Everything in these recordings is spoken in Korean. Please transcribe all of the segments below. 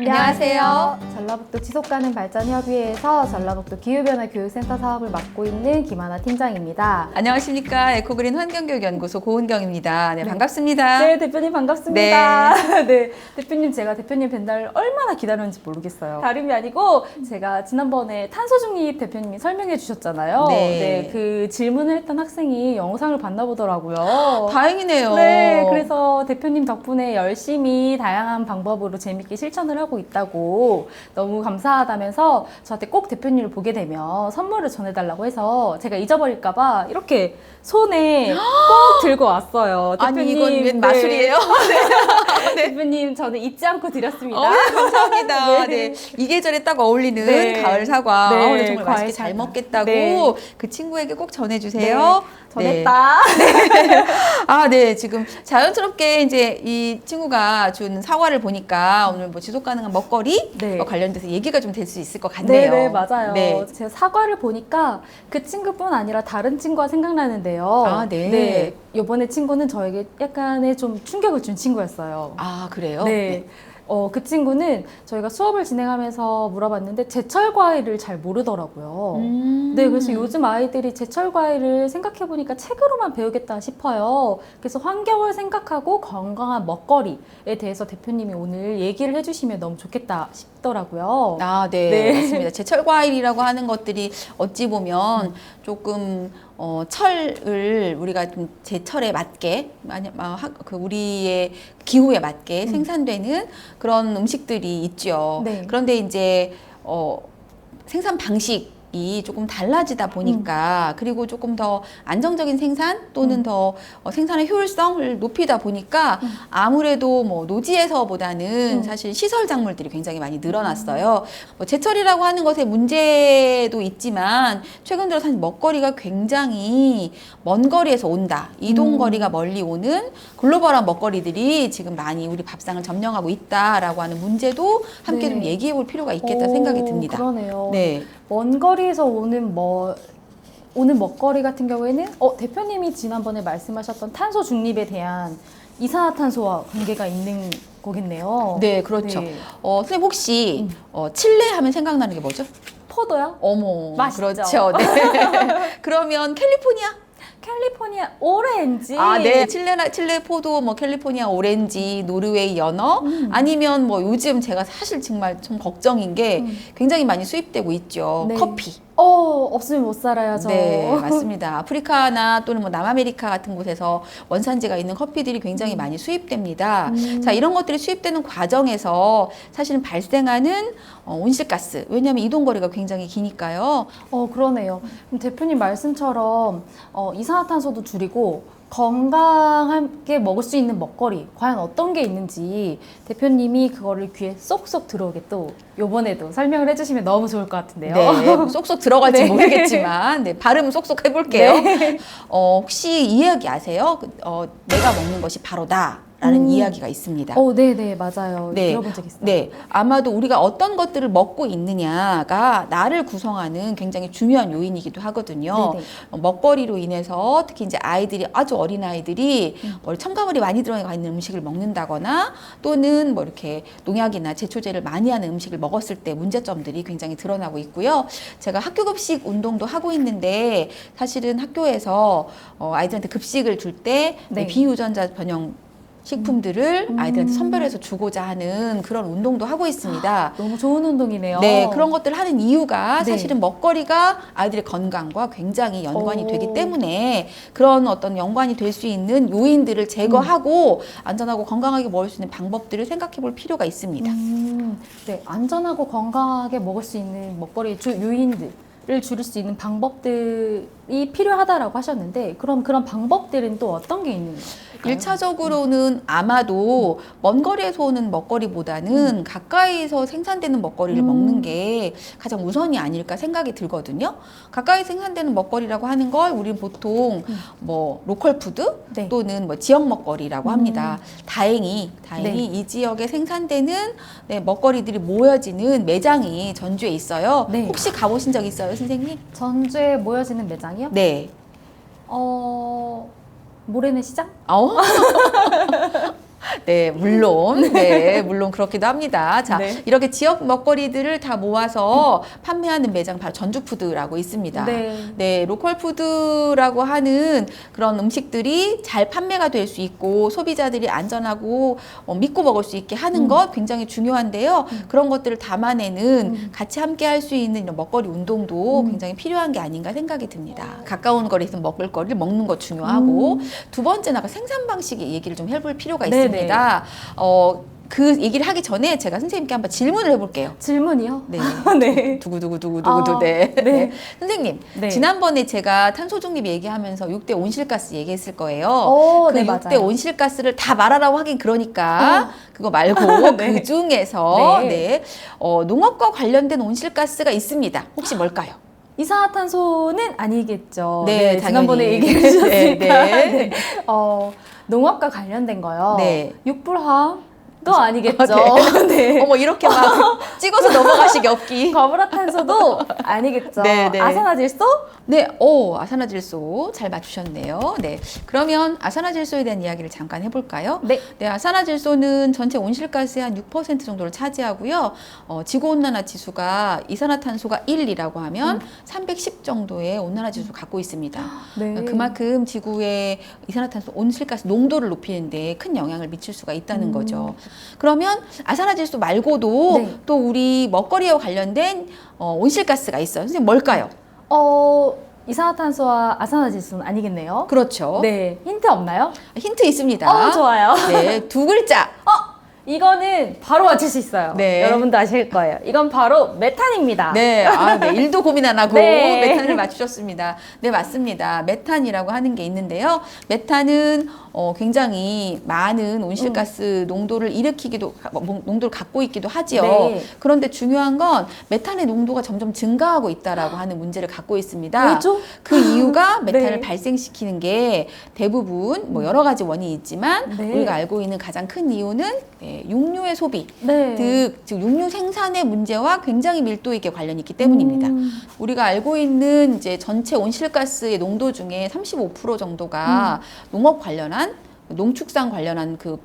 안녕하세요. 전라북도 지속가능 발전협의회에서 전라북도 기후변화 교육센터 사업을 맡고 있는 김하나 팀장입니다. 안녕하십니까. 에코그린 환경교육연구소 고은경입니다. 네, 반갑습니다. 네, 대표님 반갑습니다. 네, 대표님 제가 대표님 뵌날 얼마나 기다렸는지 모르겠어요. 다름이 아니고 제가 지난번에 탄소중립 대표님이 설명해 주셨잖아요. 네. 그 질문을 했던 학생이 영상을 봤나 보더라고요. 다행이네요. 네, 그래서 대표님 덕분에 열심히 다양한 방법으로 재밌게 실천을 하고 있다고 너무 감사하다면서 저한테 꼭 대표님을 보게 되면 선물을 전해달라고 해서 제가 잊어버릴까봐 이렇게 손에 꼭 들고 왔어요. 대표님, 아니, 이건 웬 마술이에요? 네. 대표님, 저는 잊지 않고 드렸습니다. 감사합니다. 네. 네. 이 계절에 딱 어울리는 네. 가을 사과. 네, 오늘 정말 맛있게 과일 잘 사과. 먹겠다고 네. 그 친구에게 꼭 전해주세요. 전했다. 아, 네. 지금 자연스럽게 이제 이 친구가 준 사과를 보니까 오늘 뭐 지속 가능한 먹거리 네. 관련돼서 얘기가 좀 될 수 있을 것 같네요. 네, 맞아요. 네. 제가 사과를 보니까 그 친구뿐 아니라 다른 친구가 생각나는데요. 아, 네. 이번에 친구는 저에게 약간의 좀 충격을 준 친구였어요. 아, 그래요? 네. 그 친구는 저희가 수업을 진행하면서 물어봤는데 제철 과일을 잘 모르더라고요. 네, 그래서 요즘 아이들이 제철 과일을 생각해보니까 책으로만 배우겠다 싶어요. 그래서 환경을 생각하고 건강한 먹거리에 대해서 대표님이 오늘 얘기를 해주시면 너무 좋겠다 싶더라고요. 아, 네, 네. 맞습니다. 제철 과일이라고 하는 것들이 어찌 보면 조금 철을 우리가 좀 제철에 맞게 그 우리의 기후에 맞게 생산되는 그런 음식들이 있죠. 네. 그런데 이제 생산 방식이 조금 달라지다 보니까 그리고 조금 더 안정적인 생산 또는 더 생산의 효율성을 높이다 보니까 아무래도 뭐 노지에서보다는 사실 시설 작물들이 굉장히 많이 늘어났어요. 뭐 제철이라고 하는 것에 문제도 있지만 최근 들어 사실 먹거리가 굉장히 먼 거리에서 온다. 이동 거리가 멀리 오는 글로벌한 먹거리들이 지금 많이 우리 밥상을 점령하고 있다라고 하는 문제도 함께 네. 좀 얘기해 볼 필요가 있겠다 생각이 듭니다. 그러네요. 네. 먼 거리에서 오는 먹거리 같은 경우에는 대표님이 지난번에 말씀하셨던 탄소 중립에 대한 이산화탄소와 관계가 있는 거겠네요. 네, 그렇죠. 네. 선생님 혹시 칠레 하면 생각나는 게 뭐죠? 포도요? 어머, 맛있죠? 그렇죠. 네. 그러면 캘리포니아? 캘리포니아 오렌지. 아, 네. 칠레 포도, 뭐 캘리포니아 오렌지, 노르웨이 연어, 아니면 뭐 요즘 제가 사실 정말 좀 걱정인 게 굉장히 많이 수입되고 있죠. 네. 커피. 없으면 못 살아요, 저. 네, 맞습니다. 아프리카나 또는 뭐 남아메리카 같은 곳에서 원산지가 있는 커피들이 굉장히 많이 수입됩니다. 자, 이런 것들이 수입되는 과정에서 사실은 발생하는 온실가스. 왜냐하면 이동거리가 굉장히 기니까요. 그러네요. 그럼 대표님 말씀처럼 이산화탄소도 줄이고 건강하게 먹을 수 있는 먹거리 과연 어떤 게 있는지 대표님이 그거를 귀에 쏙쏙 들어오게 또 요번에도 설명을 해주시면 너무 좋을 것 같은데요. 네, 쏙쏙 들어갈지 네. 모르겠지만 발음 쏙쏙 해볼게요. 네. 혹시 이 이야기 아세요? 내가 먹는 것이 바로다. 라는 이야기가 있습니다. 네네, 맞아요. 네. 들어본 적 있어요. 네. 아마도 우리가 어떤 것들을 먹고 있느냐가 나를 구성하는 굉장히 중요한 요인이기도 하거든요. 네네. 먹거리로 인해서 특히 이제 아이들이 아주 어린 아이들이 첨가물이 많이 들어가 있는 음식을 먹는다거나 또는 뭐 이렇게 농약이나 제초제를 많이 하는 음식을 먹었을 때 문제점들이 굉장히 드러나고 있고요. 제가 학교 급식 운동도 하고 있는데 사실은 학교에서 아이들한테 급식을 줄 때 네. 비유전자 변형 식품들을 아이들한테 선별해서 주고자 하는 그런 운동도 하고 있습니다. 너무 좋은 운동이네요. 네, 그런 것들을 하는 이유가 네. 사실은 먹거리가 아이들의 건강과 굉장히 연관이 되기 때문에 그런 어떤 연관이 될 수 있는 요인들을 제거하고 안전하고 건강하게 먹을 수 있는 방법들을 생각해 볼 필요가 있습니다. 네, 안전하고 건강하게 먹을 수 있는 먹거리의 요인들을 줄일 수 있는 방법들이 필요하다라고 하셨는데 그럼 그런 방법들은 또 어떤 게 있는 거예요? 일차적으로는 아마도 먼 거리에서 오는 먹거리보다는 가까이서 생산되는 먹거리를 먹는 게 가장 우선이 아닐까 생각이 들거든요. 가까이 생산되는 먹거리라고 하는 걸 우리는 보통 뭐 로컬 푸드 네. 또는 뭐 지역 먹거리라고 합니다. 다행히 네. 이 지역에 생산되는 먹거리들이 모여지는 매장이 전주에 있어요. 네. 혹시 가보신 적 있어요, 선생님? 전주에 모여지는 매장이요? 네. 모래내 시장? 어? 네, 물론, 네, 물론 그렇기도 합니다. 자, 네. 이렇게 지역 먹거리들을 다 모아서 판매하는 매장 바로 전주푸드라고 있습니다. 네. 네, 로컬푸드라고 하는 그런 음식들이 잘 판매가 될 수 있고 소비자들이 안전하고 믿고 먹을 수 있게 하는 것 굉장히 중요한데요. 그런 것들을 담아내는 같이 함께 할 수 있는 이런 먹거리 운동도 굉장히 필요한 게 아닌가 생각이 듭니다. 가까운 거리에서 먹을 거리를 먹는 것 중요하고 두 번째는 아까 생산 방식의 얘기를 좀 해볼 필요가 네네. 있습니다. 그 얘기를 하기 전에 제가 선생님께 한번 질문을 해볼게요. 질문이요? 네. 네. 두구두구두구두구두. 아, 네. 네. 네. 선생님, 네. 지난번에 제가 탄소 중립 얘기하면서 6대 온실가스 얘기했을 거예요. 오, 그 네, 6대 맞아요. 온실가스를 다 말하라고 하긴 그러니까 그거 말고 네. 그 중에서 네. 네. 농업과 관련된 온실가스가 있습니다. 혹시 뭘까요? 이산화탄소는 아니겠죠. 네, 네, 지난번에 당연히. 얘기해 주셨으니까. 네, 네. 네. 농업과 관련된 거요. 네. 육불화도 아니겠죠. 네. 어머 이렇게 막 찍어서 넘어가시기 없기. 과물화탄소도 아니겠죠. 네, 네. 아산화질소? 네, 아산화질소 잘 맞추셨네요. 네, 그러면 아산화질소에 대한 이야기를 잠깐 해볼까요? 네. 네, 아산화질소는 전체 온실가스의 한 6% 정도를 차지하고요. 지구온난화 지수가 이산화탄소가 1이라고 하면 310 정도의 온난화 지수를 갖고 있습니다. 네. 그만큼 지구의 이산화탄소 온실가스 농도를 높이는데 큰 영향을 미칠 수가 있다는 거죠. 그러면 아산화질소 말고도 네. 또 우리 먹거리와 관련된 온실가스가 있어요. 선생님 뭘까요? 이산화탄소와 아산화질소는 아니겠네요. 그렇죠. 네. 힌트 없나요? 힌트 있습니다. 좋아요. 네, 두 글자. 이거는 바로 맞출 수 있어요. 네. 여러분도 아실 거예요. 이건 바로 메탄입니다. 네, 네, 일도 고민 안 하고 네. 메탄을 맞추셨습니다. 네, 맞습니다. 메탄이라고 하는 게 있는데요. 메탄은 굉장히 많은 온실가스 농도를 일으키기도, 농도를 갖고 있기도 하지요. 네. 그런데 중요한 건 메탄의 농도가 점점 증가하고 있다라고 하는 문제를 갖고 있습니다. 왜죠? 그 이유가 메탄을 네. 발생시키는 게 대부분 뭐 여러 가지 원인이 있지만 네. 우리가 알고 있는 가장 큰 이유는 육류의 소비, 네. 즉 육류 생산의 문제와 굉장히 밀도 있게 관련이 있기 때문입니다. 우리가 알고 있는 이제 전체 온실가스의 농도 중에 35% 정도가 농업 관련한 농축산 관련한 그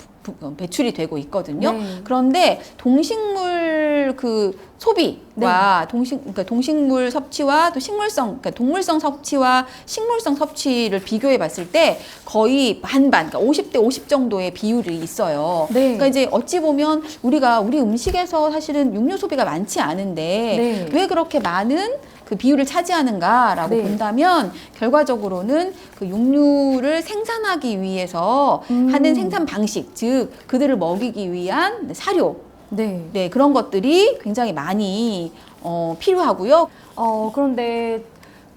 배출이 되고 있거든요. 네. 그런데 동식물 그 소비와 그러니까 동식물 섭취와 또 식물성, 그러니까 동물성 섭취와 식물성 섭취를 비교해 봤을 때 거의 반반, 그러니까 50대 50 정도의 비율이 있어요. 네. 그러니까 이제 어찌 보면 우리가 우리 음식에서 사실은 육류 소비가 많지 않은데 네. 왜 그렇게 많은 그 비율을 차지하는가라고 네. 본다면 결과적으로는 그 육류를 생산하기 위해서 하는 생산 방식, 즉 그들을 먹이기 위한 사료, 네. 네, 그런 것들이 굉장히 많이 필요하고요. 그런데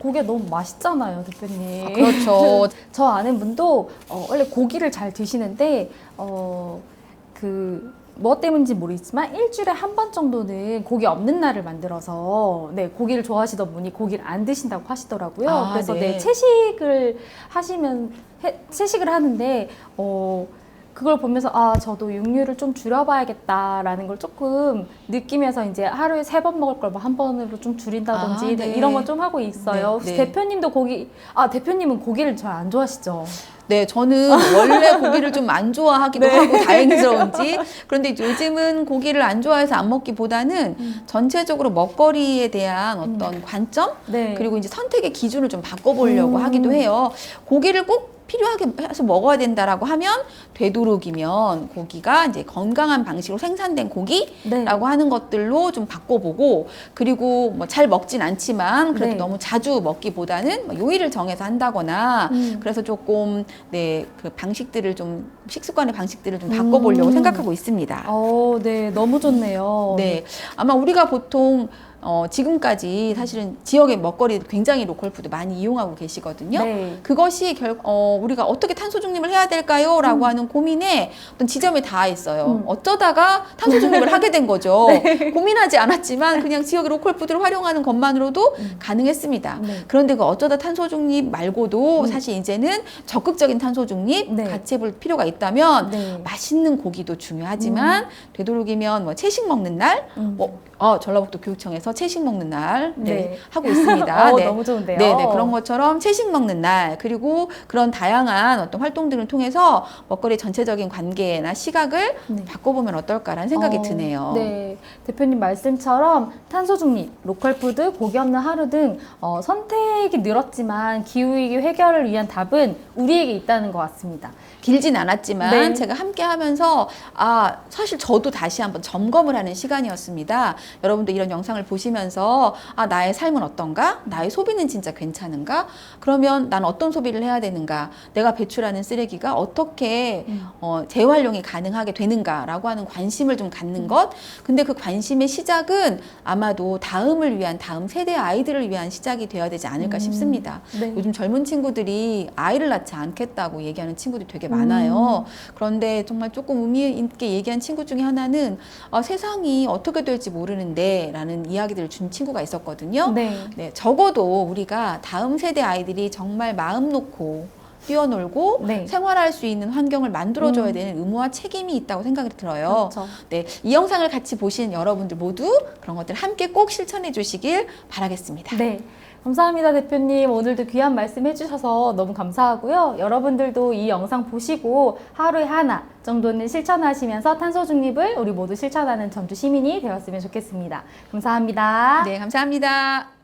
고기가 너무 맛있잖아요, 대표님. 그렇죠. 저 아는 분도 원래 고기를 잘 드시는데 뭐 때문인지 모르겠지만 일주일에 한 번 정도는 고기 없는 날을 만들어서 고기를 좋아하시던 분이 고기를 안 드신다고 하시더라고요. 그래서 네. 채식을 하는데 그걸 보면서 저도 육류를 좀 줄여봐야겠다라는 걸 조금 느끼면서 이제 하루에 3번 먹을 걸 뭐 한 번으로 좀 줄인다든지 네. 이런 거 좀 하고 있어요. 혹시 네. 대표님도 대표님은 고기를 잘 안 좋아하시죠? 네, 저는 원래 고기를 좀 안 좋아하기도 하고 다행스러운지. 그런데 요즘은 고기를 안 좋아해서 안 먹기보다는 전체적으로 먹거리에 대한 어떤 관점 네. 그리고 이제 선택의 기준을 좀 바꿔보려고 하기도 해요. 고기를 꼭 필요하게 해서 먹어야 된다라고 하면 되도록이면 고기가 이제 건강한 방식으로 생산된 고기라고 하는 것들로 좀 바꿔보고 그리고 뭐 잘 먹진 않지만 그래도 너무 자주 먹기보다는 뭐 요일을 정해서 한다거나 그래서 조금 그 방식들을 좀 식습관의 방식들을 좀 바꿔보려고 생각하고 있습니다. 네, 너무 좋네요. 네, 아마 우리가 보통 지금까지 사실은 지역의 먹거리 굉장히 로컬푸드 많이 이용하고 계시거든요. 네. 그것이 우리가 어떻게 탄소 중립을 해야 될까요? 라고 하는 고민에 어떤 지점에 닿아 있어요. 어쩌다가 탄소 중립을 하게 된 거죠. 고민하지 않았지만 그냥 지역의 로컬푸드를 활용하는 것만으로도 가능했습니다. 그런데 그 어쩌다 탄소 중립 말고도 사실 이제는 적극적인 탄소 중립 같이 해볼 필요가 있다면 맛있는 고기도 중요하지만 되도록이면 뭐 채식 먹는 날 전라북도 교육청에서 대해서 채식 먹는 날 네. 하고 있습니다. 네. 너무 좋은데요. 네, 그런 것처럼 채식 먹는 날 그리고 그런 다양한 어떤 활동들을 통해서 먹거리 전체적인 관계나 시각을 네. 바꿔보면 어떨까라는 생각이 드네요. 네, 대표님 말씀처럼 탄소 중립, 로컬 푸드, 고기 없는 하루 등 선택이 늘었지만 기후위기 해결을 위한 답은 우리에게 있다는 것 같습니다. 길진 않았지만 네. 제가 함께 하면서 사실 저도 다시 한번 점검을 하는 시간이었습니다. 여러분도 이런 영상을 보시면서 나의 삶은 어떤가? 나의 소비는 진짜 괜찮은가? 그러면 난 어떤 소비를 해야 되는가? 내가 배출하는 쓰레기가 어떻게 재활용이 가능하게 되는가라고 하는 관심을 좀 갖는 것. 근데 그 관심의 시작은 아마도 다음을 위한 다음 세대 아이들을 위한 시작이 되어야 되지 않을까 싶습니다. 네. 요즘 젊은 친구들이 아이를 낳지 않겠다고 얘기하는 친구들이 되게 많아요. 그런데 정말 조금 의미 있게 얘기한 친구 중에 하나는 세상이 어떻게 될지 모르는데 라는 이야기들을 준 친구가 있었거든요. 네. 네, 적어도 우리가 다음 세대 아이들이 정말 마음 놓고 뛰어놀고 네. 생활할 수 있는 환경을 만들어줘야 되는 의무와 책임이 있다고 생각이 들어요. 그렇죠. 네, 이 영상을 같이 보신 여러분들 모두 그런 것들 함께 꼭 실천해 주시길 바라겠습니다. 네. 감사합니다, 대표님. 오늘도 귀한 말씀 해주셔서 너무 감사하고요. 여러분들도 이 영상 보시고 하루에 하나 정도는 실천하시면서 탄소 중립을 우리 모두 실천하는 전주 시민이 되었으면 좋겠습니다. 감사합니다. 네, 감사합니다.